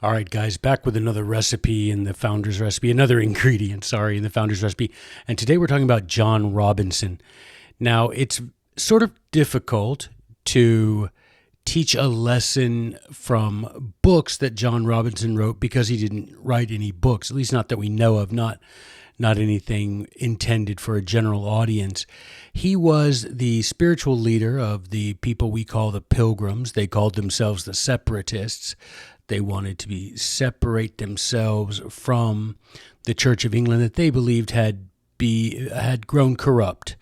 All right, guys, back with another recipe in the Founder's Recipe, another ingredient, in the Founder's Recipe. And today we're talking about John Robinson. Now, it's sort of difficult to teach a lesson from books that John Robinson wrote because he didn't write any books, at least not that we know of, not anything intended for a general audience. He was the spiritual leader of the people we call the Pilgrims. They called themselves the Separatists. They wanted to separate themselves from the Church of England that they believed had grown corrupt,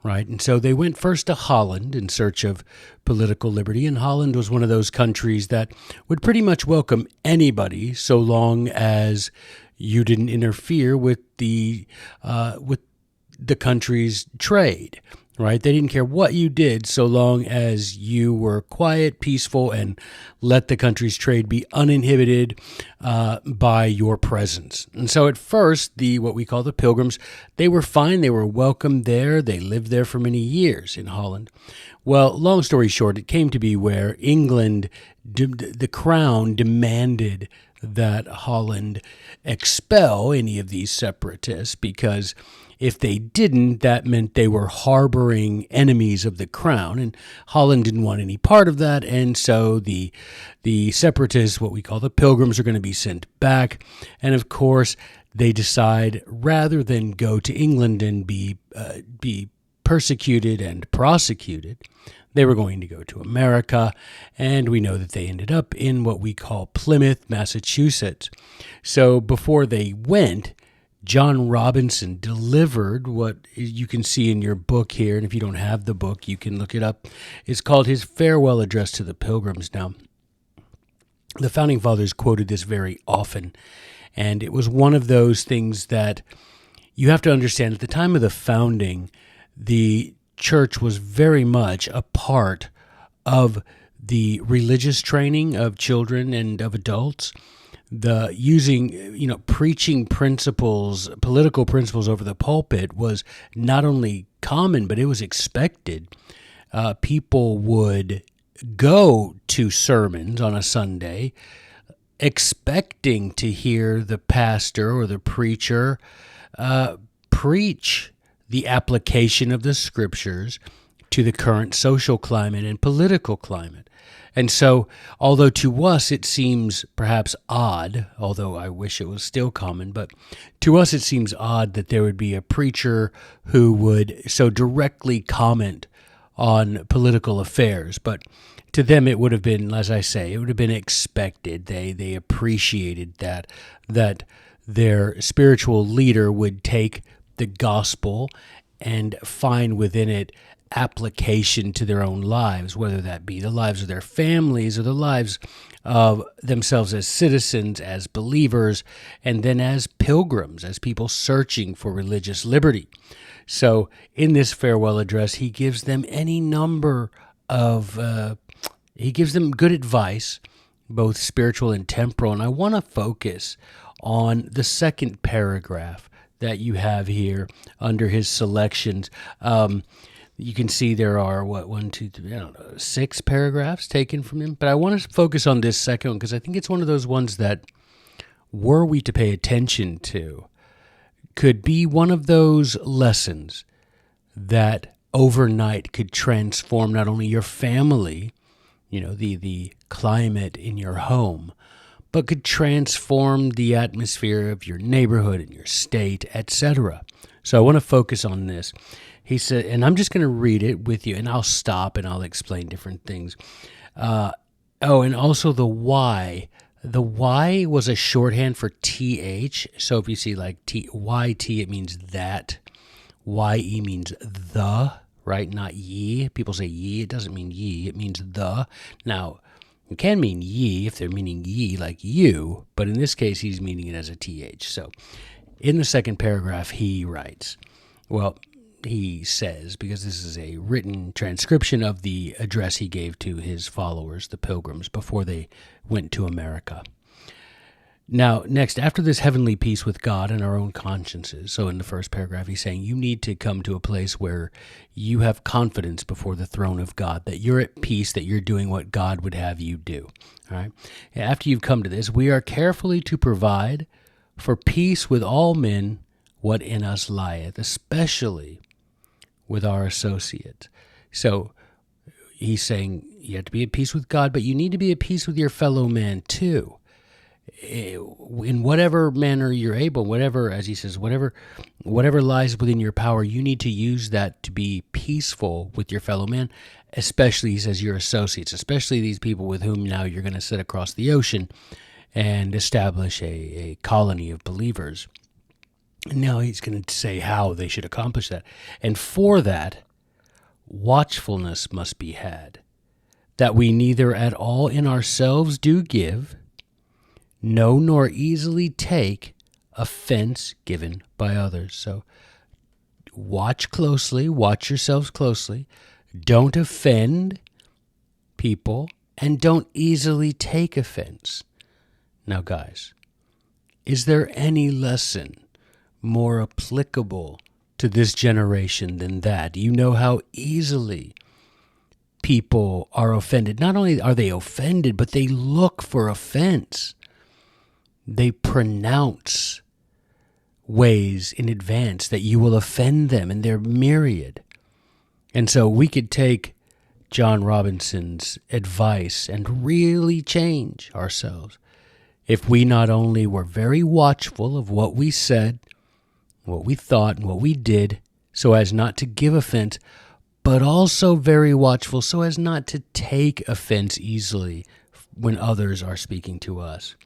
right? And so they went first to Holland in search of political liberty, and Holland was one of those countries that would pretty much welcome anybody so long as you didn't interfere with the country's trade, right? They didn't care what you did so long as you were quiet, peaceful, and let the country's trade be uninhibited by your presence. And so at first, what we call the Pilgrims, they were fine. They were welcome there. They lived there for many years in Holland. Well, long story short, it came to be where England, the crown, demanded that Holland expel any of these separatists, because if they didn't, that meant they were harboring enemies of the crown, and Holland didn't want any part of that. And so the separatists, what we call the Pilgrims, are going to be sent back. And of course, they decide rather than go to England and be persecuted and prosecuted, they were going to go to America, and we know that they ended up in what we call Plymouth, Massachusetts. So before they went, John Robinson delivered what you can see in your book here, and if you don't have the book, you can look it up. It's called his Farewell Address to the Pilgrims. Now, the Founding Fathers quoted this very often, and it was one of those things that you have to understand. At the time of the founding, the church was very much a part of the religious training of children and of adults. The preaching principles, political principles over the pulpit was not only common, but it was expected. People would go to sermons on a Sunday expecting to hear the pastor or the preacher preach the application of the scriptures to the current social climate and political climate. And so, although to us it seems perhaps odd, although I wish it was still common, but to us it seems odd that there would be a preacher who would so directly comment on political affairs. But to them it would have been, as I say, it would have been expected. They appreciated that their spiritual leader would take the gospel and find within it application to their own lives, whether that be the lives of their families or the lives of themselves as citizens, as believers, and then as pilgrims, as people searching for religious liberty. So in this farewell address, he gives them any number of, he gives them good advice, both spiritual and temporal. And I want to focus on the second paragraph that you have here under his selections. You can see there are, 6 paragraphs taken from him. But I want to focus on this second one because I think it's one of those ones that, were we to pay attention to, could be one of those lessons that overnight could transform not only your family, the climate in your home, but could transform the atmosphere of your neighborhood and your state, etc. So I want to focus on this. He said, and I'm just going to read it with you, and I'll stop and I'll explain different things. And also the why. The Y was a shorthand for TH. So if you see like YT, it means that. YE means the, right? Not ye. People say ye. It doesn't mean ye. It means the. Now, it can mean ye if they're meaning ye, like you, but in this case, he's meaning it as a TH. So in the second paragraph, he writes, he says, because this is a written transcription of the address he gave to his followers, the Pilgrims, before they went to America. Now, next, after this heavenly peace with God and our own consciences, so in the first paragraph, he's saying you need to come to a place where you have confidence before the throne of God, that you're at peace, that you're doing what God would have you do. All right. After you've come to this, we are carefully to provide for peace with all men what in us lieth, especially with our associates. So he's saying you have to be at peace with God, but you need to be at peace with your fellow man too. In whatever manner you're able, whatever, as he says, whatever lies within your power, you need to use that to be peaceful with your fellow man, especially, he says, your associates, especially these people with whom now you're going to sit across the ocean and establish a colony of believers. And now he's going to say how they should accomplish that. And for that, watchfulness must be had, that we neither at all in ourselves do give, no, nor easily take offense given by others. So watch closely, watch yourselves closely. Don't offend people, and don't easily take offense. Now, guys, is there any lesson more applicable to this generation than that? You know how easily people are offended. Not only are they offended, but they look for offense. They pronounce ways in advance that you will offend them, and they're myriad. And so we could take John Robinson's advice and really change ourselves if we not only were very watchful of what we said, what we thought, and what we did, so as not to give offense, but also very watchful so as not to take offense easily when others are speaking to us.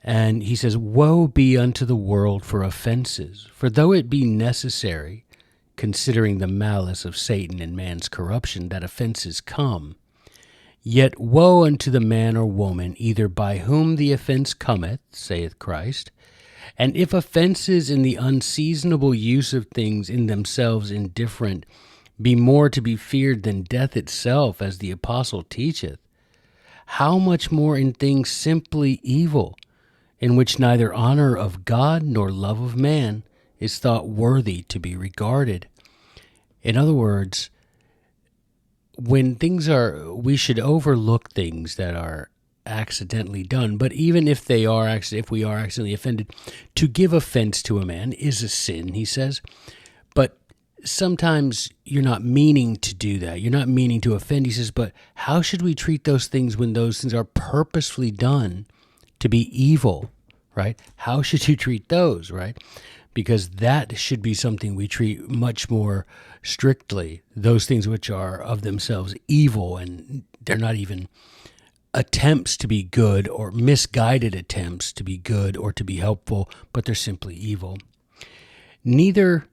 And he says, woe be unto the world for offenses, for though it be necessary, considering the malice of Satan and man's corruption, that offenses come, yet woe unto the man or woman, either by whom the offense cometh, saith Christ. And if offenses in the unseasonable use of things in themselves indifferent be more to be feared than death itself, as the apostle teacheth, how much more in things simply evil, in which neither honor of God nor love of man is thought worthy to be regarded. In other words, when things are, we should overlook things that are accidentally done, but even if we are accidentally offended, to give offense to a man is a sin, he says. But sometimes you're not meaning to do that. You're not meaning to offend, he says, but how should we treat those things when those things are purposefully done to be evil, right? How should you treat those, right? Because that should be something we treat much more strictly, those things which are of themselves evil, and they're not even attempts to be good or misguided attempts to be good or to be helpful, but they're simply evil. Neither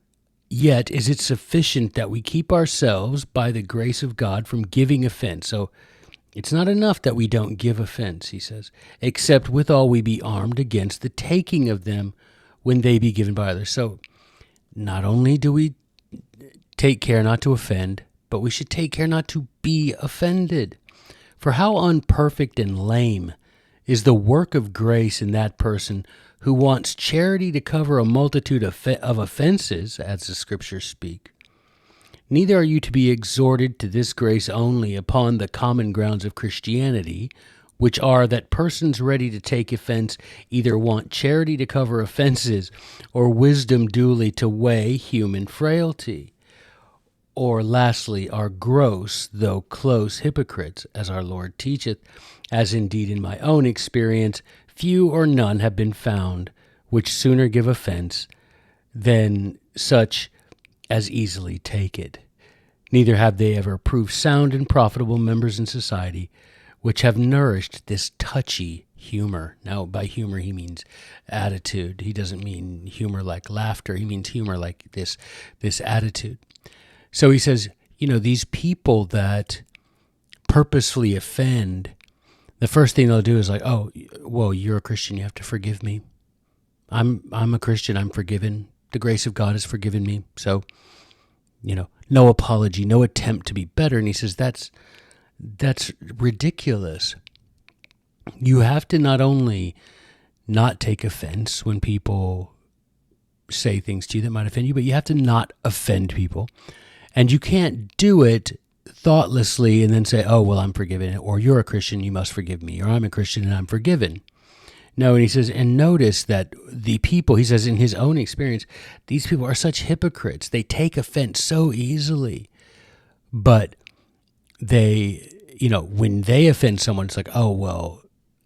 yet is it sufficient that we keep ourselves by the grace of God from giving offense. So it's not enough that we don't give offense, he says, except withal we be armed against the taking of them when they be given by others. So not only do we take care not to offend, but we should take care not to be offended. For how unperfect and lame is the work of grace in that person who wants charity to cover a multitude of offenses, as the Scriptures speak. Neither are you to be exhorted to this grace only upon the common grounds of Christianity, which are that persons ready to take offense either want charity to cover offenses or wisdom duly to weigh human frailty, or lastly are gross, though close hypocrites, as our Lord teacheth, as indeed in my own experience few or none have been found, which sooner give offense than such as easily take it. Neither have they ever proved sound and profitable members in society, which have nourished this touchy humor. Now, by humor, he means attitude. He doesn't mean humor like laughter. He means humor like this attitude. So he says, these people that purposefully offend, the first thing they'll do is like, oh, well, you're a Christian, you have to forgive me. I'm a Christian, I'm forgiven. The grace of God has forgiven me. So, no apology, no attempt to be better. And he says that's ridiculous. you have to not only not take offense when people say things to you that might offend you, but you have to not offend people. And you can't do it thoughtlessly and then say, oh, well, I'm forgiven, or you're a Christian, you must forgive me, or I'm a Christian and I'm forgiven. No, and he says, and notice that the people, he says in his own experience, these people are such hypocrites. They take offense so easily. But they, when they offend someone, it's like, oh, well,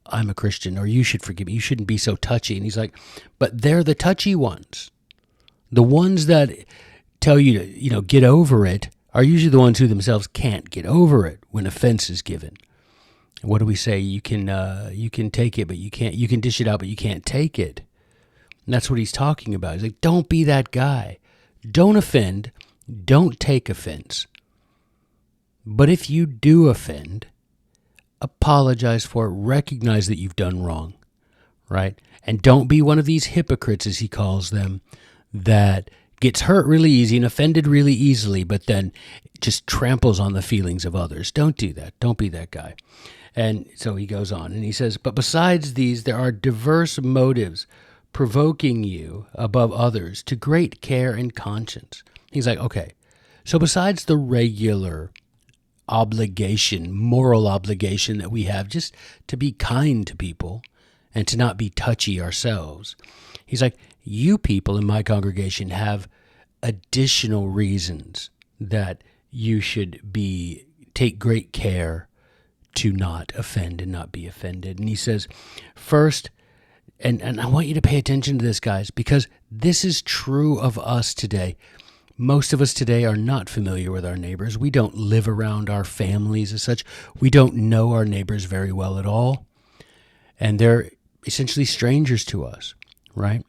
I'm a Christian, or you should forgive me. You shouldn't be so touchy. And he's like, but they're the touchy ones. The ones that tell you to, get over it are usually the ones who themselves can't get over it when offense is given. What do we say? You can take it, but you can't. You can dish it out, but you can't take it. And that's what he's talking about. He's like, don't be that guy. Don't offend. Don't take offense. But if you do offend, apologize for it. Recognize that you've done wrong, right? And don't be one of these hypocrites, as he calls them, that gets hurt really easy and offended really easily, but then just tramples on the feelings of others. Don't do that. Don't be that guy. And so he goes on and he says, but besides these, there are diverse motives provoking you above others to great care and conscience. He's like, okay, so besides the regular obligation, moral obligation that we have just to be kind to people and to not be touchy ourselves, he's like, you people in my congregation have additional reasons that you should take great care to not offend and not be offended. And he says, first, and I want you to pay attention to this, guys, because this is true of us today. Most of us today are not familiar with our neighbors. We don't live around our families as such. We don't know our neighbors very well at all. And they're essentially strangers to us, right?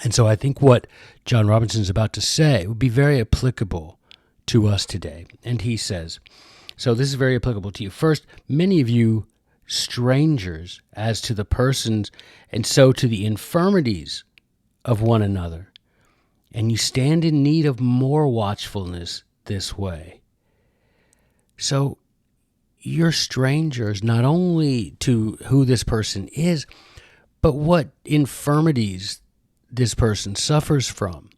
And so I think what John Robinson is about to say would be very applicable to us today. And he says, so this is very applicable to you. First, many of you strangers as to the persons and so to the infirmities of one another, and you stand in need of more watchfulness this way. So you're strangers not only to who this person is, but what infirmities this person suffers from.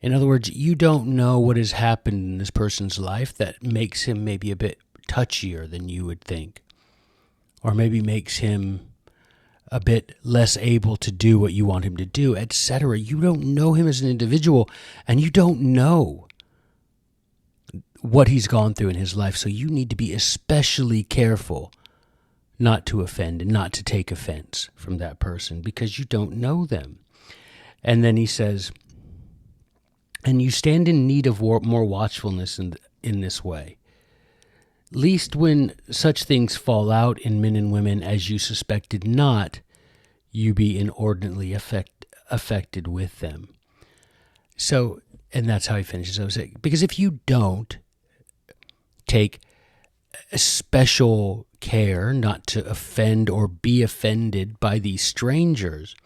In other words, you don't know what has happened in this person's life that makes him maybe a bit touchier than you would think, or maybe makes him a bit less able to do what you want him to do, etc. You don't know him as an individual, and you don't know what he's gone through in his life, so you need to be especially careful not to offend and not to take offense from that person because you don't know them. And then he says, and you stand in need of more watchfulness in this way, lest when such things fall out in men and women as you suspected not, you be inordinately affected with them. So, and that's how he finishes. I was saying, because if you don't take a special care not to offend or be offended by these strangers,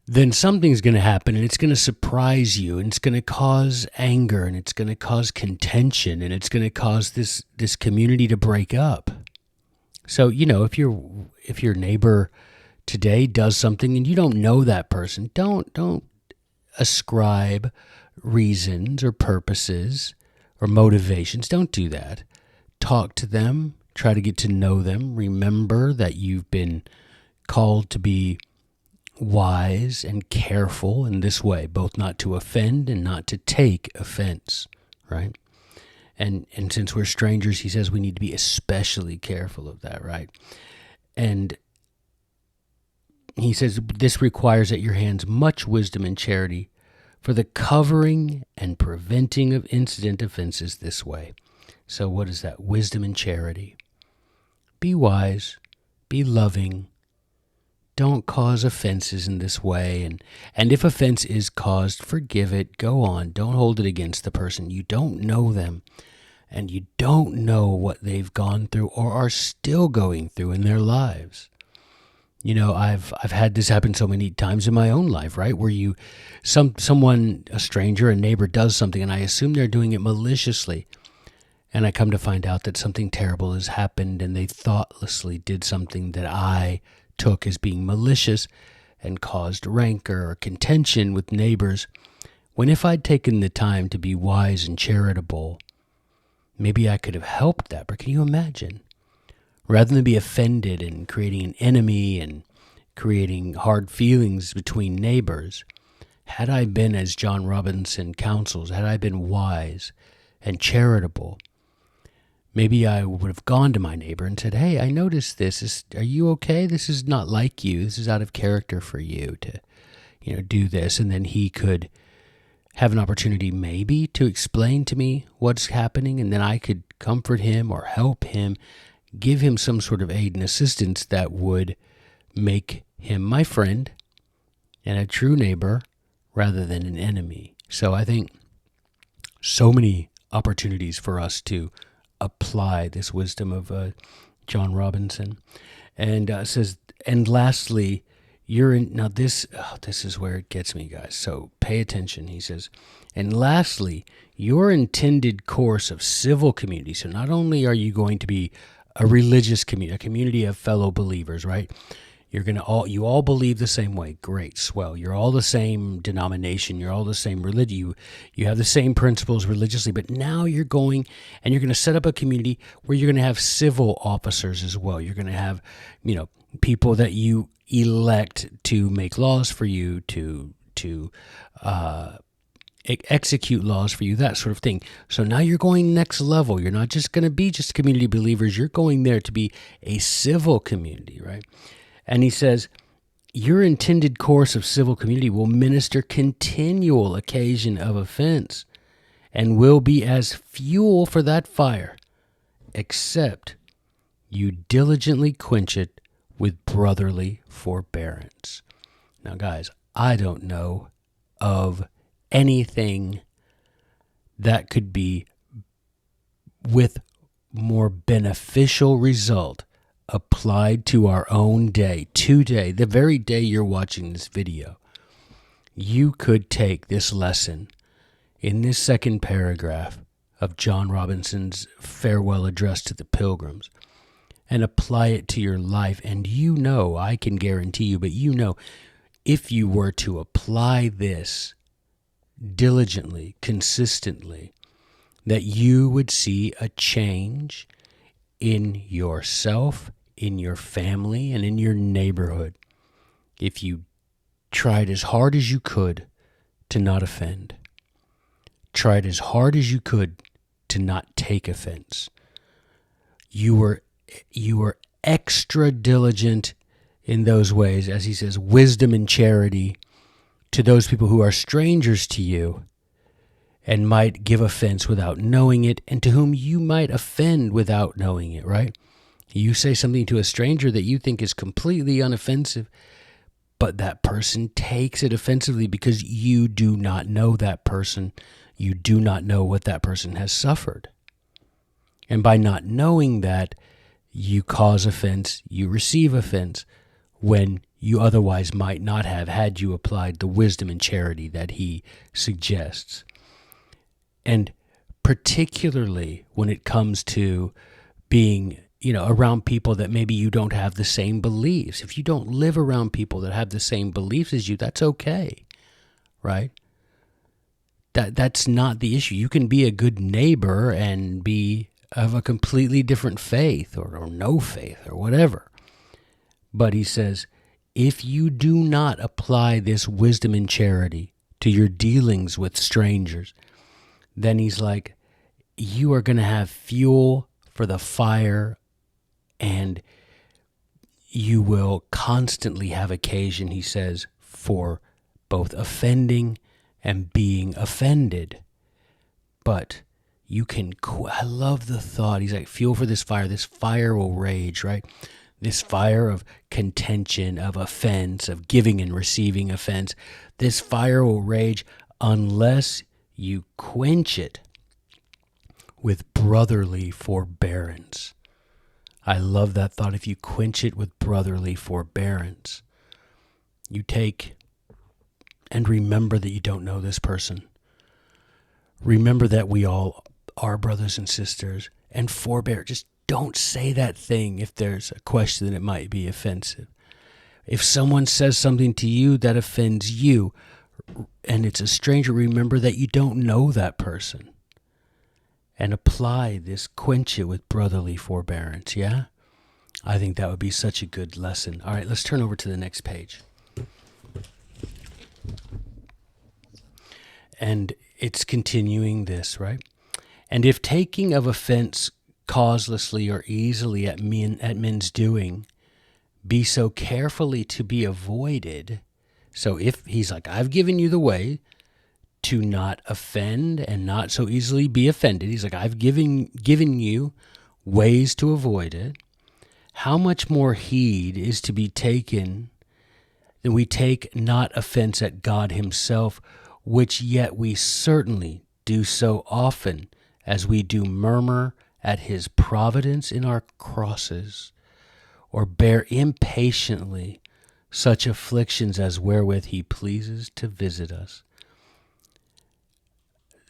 then something's going to happen and it's going to surprise you and it's going to cause anger and it's going to cause contention and it's going to cause this community to break up. So, if your neighbor today does something and you don't know that person, don't ascribe reasons or purposes or motivations. Don't do that. Talk to them, try to get to know them. Remember that you've been called to be wise and careful in this way, both not to offend and not to take offense, right? And since we're strangers, he says we need to be especially careful of that, right? And he says this requires at your hands much wisdom and charity for the covering and preventing of incident offenses this way. So what is that? Wisdom and charity. Be wise, be loving. Don't cause offenses in this way. And if offense is caused, forgive it. Go on. Don't hold it against the person. You don't know them. And you don't know what they've gone through or are still going through in their lives. I've had this happen so many times in my own life, right? Where someone, a stranger, a neighbor does something and I assume they're doing it maliciously. and I come to find out that something terrible has happened and they thoughtlessly did something that I took as being malicious and caused rancor or contention with neighbors, when if I'd taken the time to be wise and charitable, maybe I could have helped that. But can you imagine? Rather than be offended and creating an enemy and creating hard feelings between neighbors, had I been, as John Robinson counsels, had I been wise and charitable, maybe I would have gone to my neighbor and said, hey, I noticed this. Are you okay? This is not like you. This is out of character for you to, do this. And then he could have an opportunity maybe to explain to me what's happening, and then I could comfort him or help him, give him some sort of aid and assistance that would make him my friend and a true neighbor rather than an enemy. So I think so many opportunities for us to apply this wisdom of John Robinson. And says, and lastly, this is where it gets me, guys. So pay attention. He says, and lastly, your intended course of civil community. So not only are you going to be a religious community, a community of fellow believers, right? You all believe the same way. Great, swell. You're all the same denomination. You're all the same religion. You have the same principles religiously, but now you're going and you're going to set up a community where you're going to have civil officers as well. You're going to have, people that you elect to make laws for you, to execute laws for you, that sort of thing. So now you're going next level. You're not just going to be just community believers. You're going there to be a civil community, right? And he says, your intended course of civil community will minister continual occasion of offense and will be as fuel for that fire, except you diligently quench it with brotherly forbearance. Now, guys, I don't know of anything that could be with more beneficial result applied to our own day, today, the very day you're watching this video. You could take this lesson in this second paragraph of John Robinson's farewell address to the Pilgrims and apply it to your life. And I can guarantee you, but if you were to apply this diligently, consistently, that you would see a change in yourself, in your family, and in your neighborhood if you tried as hard as you could to not offend, tried as hard as you could to not take offense. You were extra diligent in those ways, as he says, wisdom and charity to those people who are strangers to you and might give offense without knowing it, and to whom you might offend without knowing it, right? You say something to a stranger that you think is completely unoffensive, but that person takes it offensively because you do not know that person. You do not know what that person has suffered. And by not knowing that, you cause offense, you receive offense, when you otherwise might not have had you applied the wisdom and charity that he suggests. And particularly when it comes to being, around people that maybe you don't have the same beliefs. If you don't live around people that have the same beliefs as you, that's okay, right? That's not the issue. You can be a good neighbor and be of a completely different faith or no faith or whatever. But he says, if you do not apply this wisdom and charity to your dealings with strangers, then he's like, you are going to have fuel for the fire, and you will constantly have occasion, he says, for both offending and being offended. But you can, I love the thought. He's like, fuel for this fire will rage, right? This fire of contention, of offense, of giving and receiving offense. This fire will rage unless you quench it with brotherly forbearance. I love that thought. If you quench it with brotherly forbearance, you take and remember that you don't know this person. Remember that we all our brothers and sisters and forbear. Just don't say that thing if there's a question that it might be offensive. If someone says something to you that offends you and it's a stranger, remember that you don't know that person. And apply this, quench it with brotherly forbearance, yeah? I think that would be such a good lesson. All right, let's turn over to the next page. And it's continuing this, right? And if taking of offense causelessly or easily at men's doing be so carefully to be avoided. So if he's like, I've given you the way to not offend and not so easily be offended. He's like, I've given you ways to avoid it. How much more heed is to be taken that we take not offense at God himself, which yet we certainly do so often as we do murmur at his providence in our crosses, or bear impatiently such afflictions as wherewith he pleases to visit us.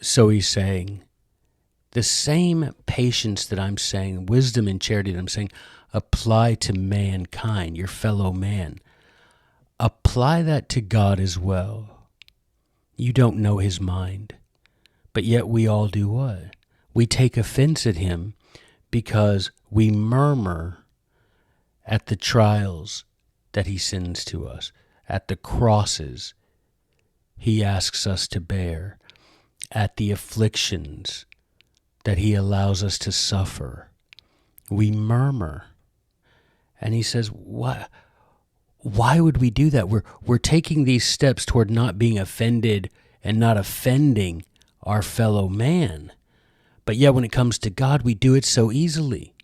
So he's saying, the same patience that I'm saying, wisdom and charity that I'm saying, apply to mankind, your fellow man. Apply that to God as well. You don't know his mind, but yet we all do what? We take offense at him because we murmur at the trials that he sends to us, at the crosses he asks us to bear, at the afflictions that he allows us to suffer. We murmur. And he says, why would we do that? We're taking these steps toward not being offended and not offending our fellow man. But yet when it comes to God, we do it so easily.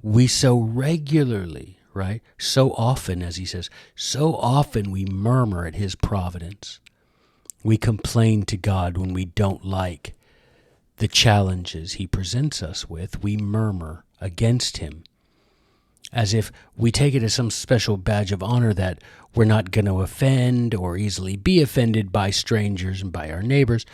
We so regularly, right? So often, as he says, so often we murmur at his providence. We complain to God when we don't like the challenges he presents us with. We murmur against him, as if we take it as some special badge of honor that we're not going to offend or easily be offended by strangers and by our neighbors.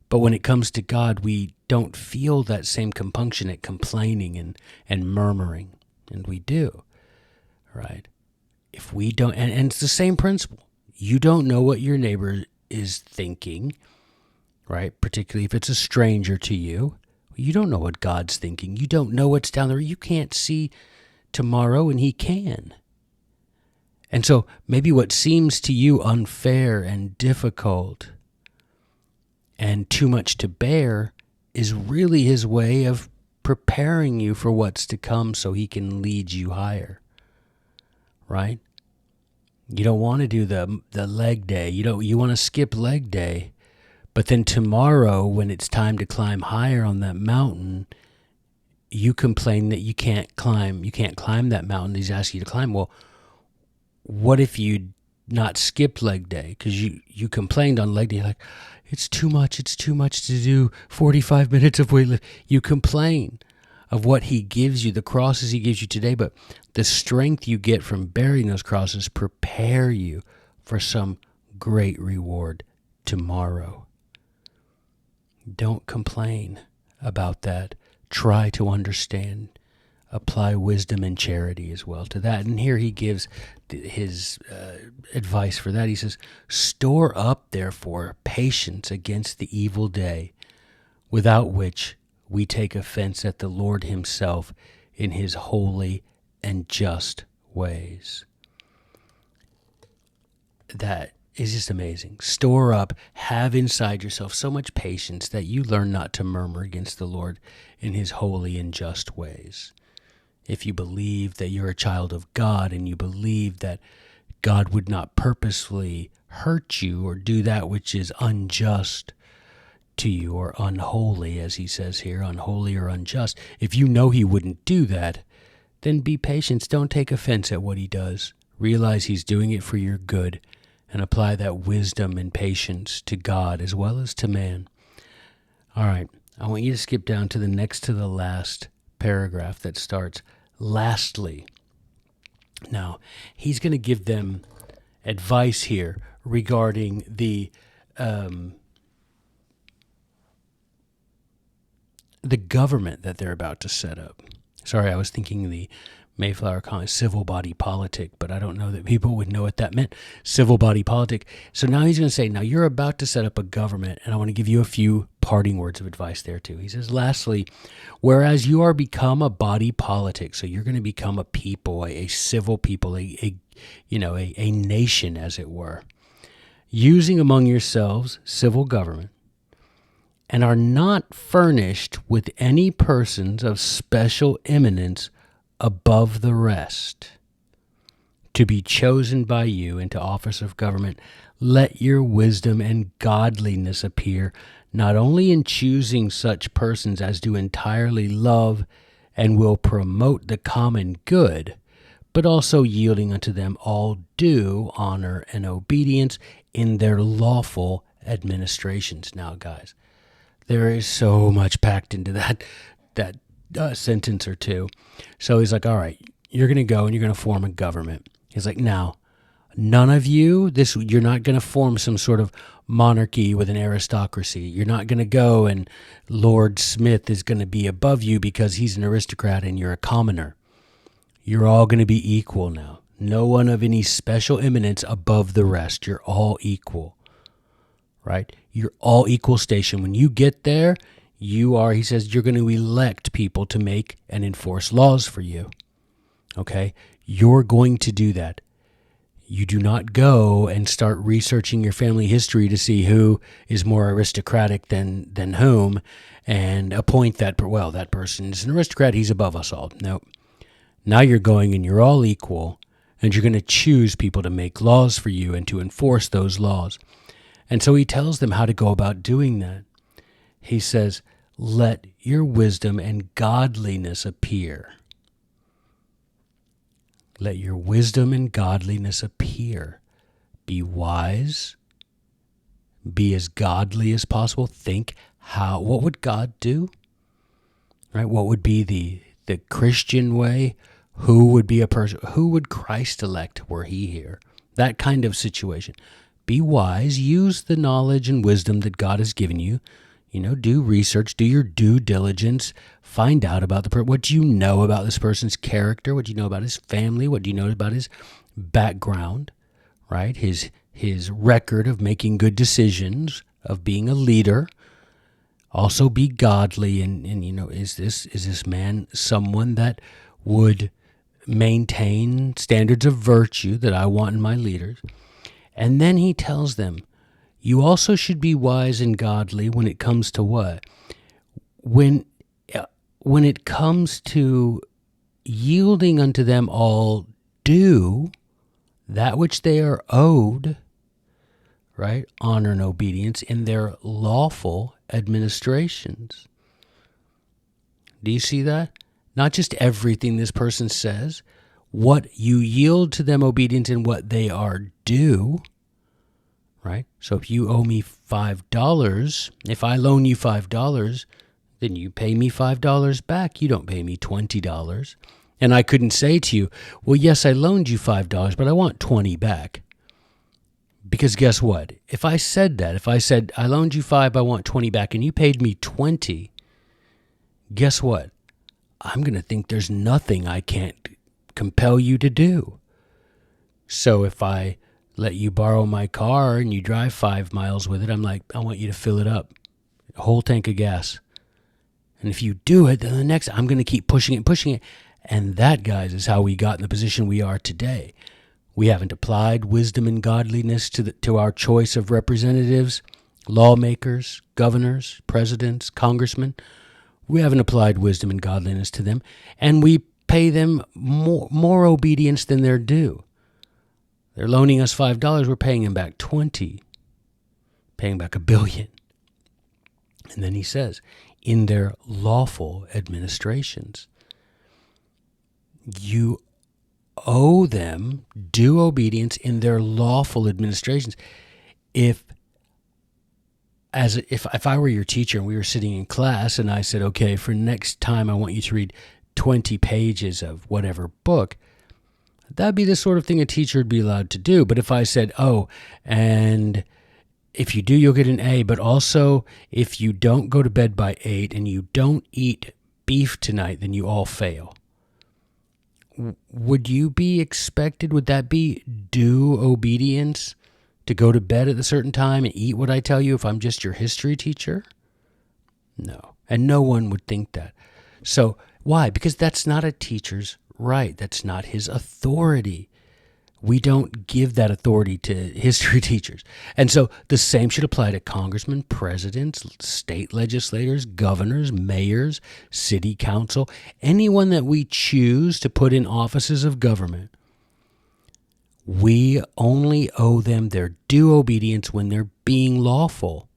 But when it comes to God, we don't feel that same compunction at complaining and murmuring. And we do, right? If we don't, and it's the same principle. You don't know what your neighbor is thinking, right? Particularly if it's a stranger to you. You don't know what God's thinking. You don't know what's down there. You can't see tomorrow, and he can. And so maybe what seems to you unfair and difficult and too much to bear is really his way of preparing you for what's to come so he can lead you higher, right? You don't want to do the leg day. You want to skip leg day. But then tomorrow, when it's time to climb higher on that mountain, you complain that you can't climb that mountain he's asking you to climb. Well, what if you not skipped leg day? Because you complained on leg day, like, it's too much to do 45 minutes of weightlifting. You complain of what he gives you, the crosses he gives you today, but the strength you get from bearing those crosses prepare you for some great reward tomorrow. Don't complain about that. Try to understand. Apply wisdom and charity as well to that. And here he gives his advice for that. He says, store up, therefore, patience against the evil day, without which we take offense at the Lord himself in his holy and just ways. That is just amazing. Store up, have inside yourself so much patience that you learn not to murmur against the Lord in his holy and just ways. If you believe that you're a child of God and you believe that God would not purposefully hurt you or do that which is unjust to you or unholy, as he says here, unholy or unjust, if you know he wouldn't do that, then be patient. Don't take offense at what he does. Realize he's doing it for your good, and apply that wisdom and patience to God as well as to man. All right, I want you to skip down to the next to the last paragraph that starts, lastly. Now, he's going to give them advice here regarding the the government that they're about to set up. Sorry, I was thinking the Mayflower Colony civil body politic, but I don't know that people would know what that meant. Civil body politic. So now he's going to say, now you're about to set up a government, and I want to give you a few parting words of advice there too. He says, lastly, whereas you are become a body politic, so you're going to become a people, a civil people, a nation, as it were, using among yourselves civil government, and are not furnished with any persons of special eminence above the rest, to be chosen by you into office of government, let your wisdom and godliness appear, not only in choosing such persons as do entirely love and will promote the common good, but also yielding unto them all due honor and obedience in their lawful administrations. Now, guys, there is so much packed into that sentence or two. So he's like, all right, you're going to go and you're going to form a government. He's like, now, none of you, you're not going to form some sort of monarchy with an aristocracy. You're not going to go and Lord Smith is going to be above you because he's an aristocrat and you're a commoner. You're all going to be equal now. No one of any special eminence above the rest. You're all equal, right? You're all equal station. When you get there, he says, you're going to elect people to make and enforce laws for you. Okay? You're going to do that. You do not go and start researching your family history to see who is more aristocratic than whom and appoint that person is an aristocrat, he's above us all. No. Now you're going and you're all equal, and you're going to choose people to make laws for you and to enforce those laws. And so he tells them how to go about doing that. He says, let your wisdom and godliness appear. Let your wisdom and godliness appear. Be wise. Be as godly as possible. Think what would God do? Right? What would be the Christian way? Who would be a person? Who would Christ elect were he here? That kind of situation. Be wise. Use the knowledge and wisdom that God has given you. Do research, do your due diligence, find out about what do you know about this person's character, what do you know about his family, what do you know about his background, right? His record of making good decisions, of being a leader. Also be godly and is this man someone that would maintain standards of virtue that I want in my leaders? And then he tells them, you also should be wise and godly when it comes to what? When it comes to yielding unto them all due, that which they are owed, right? Honor and obedience in their lawful administrations. Do you see that? Not just everything this person says, what you yield to them obedience in what they are due. Right? So if you owe me $5, if I loan you $5, then you pay me $5 back. You don't pay me $20. And I couldn't say to you, well, yes, I loaned you $5, but I want $20 back. Because guess what? If I said I loaned you $5, I want $20 back, and you paid me $20, guess what? I'm going to think there's nothing I can't compel you to do. So if I let you borrow my car and you drive 5 miles with it, I'm like, I want you to fill it up, a whole tank of gas. And if you do it, then the next, I'm going to keep pushing it. And that, guys, is how we got in the position we are today. We haven't applied wisdom and godliness to our choice of representatives, lawmakers, governors, presidents, congressmen. We haven't applied wisdom and godliness to them, and we pay them more obedience than they're due. They're loaning us $5, we're paying them back $20, paying back $1 billion. And then he says, in their lawful administrations, you owe them due obedience in their lawful administrations. If I were your teacher and we were sitting in class and I said, okay, for next time I want you to read 20 pages of whatever book, that'd be the sort of thing a teacher would be allowed to do. But if I said, and if you do, you'll get an A, but also if you don't go to bed by 8 and you don't eat beef tonight, then you all fail. Would you be expected, would that be due obedience to go to bed at a certain time and eat what I tell you if I'm just your history teacher? No. And no one would think that. So why? Because that's not a teacher's right. That's not his authority. We don't give that authority to history teachers. And so the same should apply to congressmen, presidents, state legislators, governors, mayors, city council, anyone that we choose to put in offices of government. We only owe them their due obedience when they're being lawful,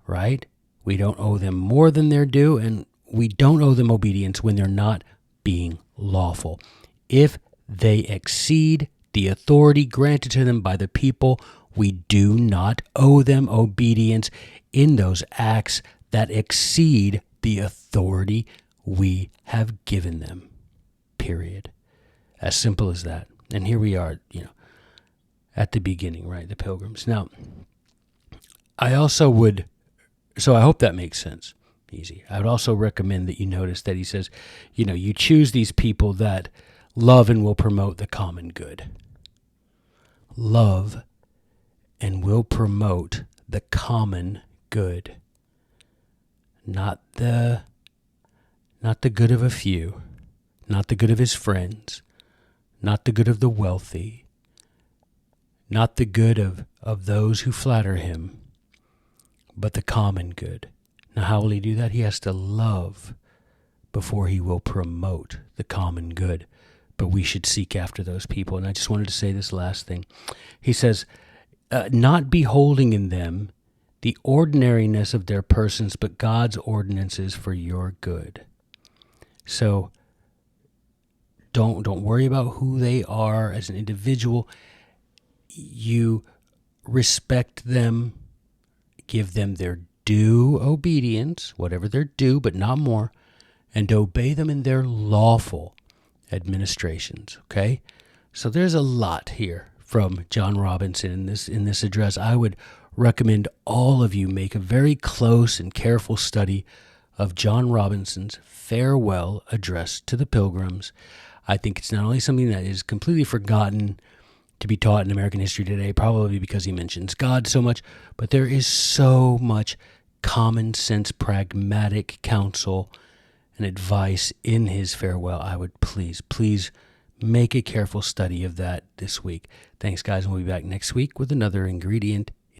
right? We don't owe them more than their due, and we don't owe them obedience when they're not being lawful. If they exceed the authority granted to them by the people, we do not owe them obedience in those acts that exceed the authority we have given them. Period. As simple as that. And here we are, at the beginning, right? The Pilgrims. Now, I also would, so I hope that makes sense. Easy. I would also recommend that you notice that he says, you choose these people that love and will promote the common good. Love and will promote the common good. Not the good of a few, not the good of his friends, not the good of the wealthy, not the good of those who flatter him, but the common good. Now, how will he do that? He has to love before he will promote the common good. But we should seek after those people. And I just wanted to say this last thing. He says, not beholding in them the ordinariness of their persons, but God's ordinances for your good. So don't worry about who they are as an individual. You respect them, give them their due obedience, whatever their due, but not more, and obey them in their lawful administrations. Okay, so there's a lot here from John Robinson in this address. I would recommend all of you make a very close and careful study of John Robinson's farewell address to the Pilgrims. I think it's not only something that is completely forgotten to be taught in American history today, probably because he mentions God so much, but there is so much common sense, pragmatic counsel and advice in his farewell. I would please make a careful study of that this week. Thanks, guys, and we'll be back next week with another ingredient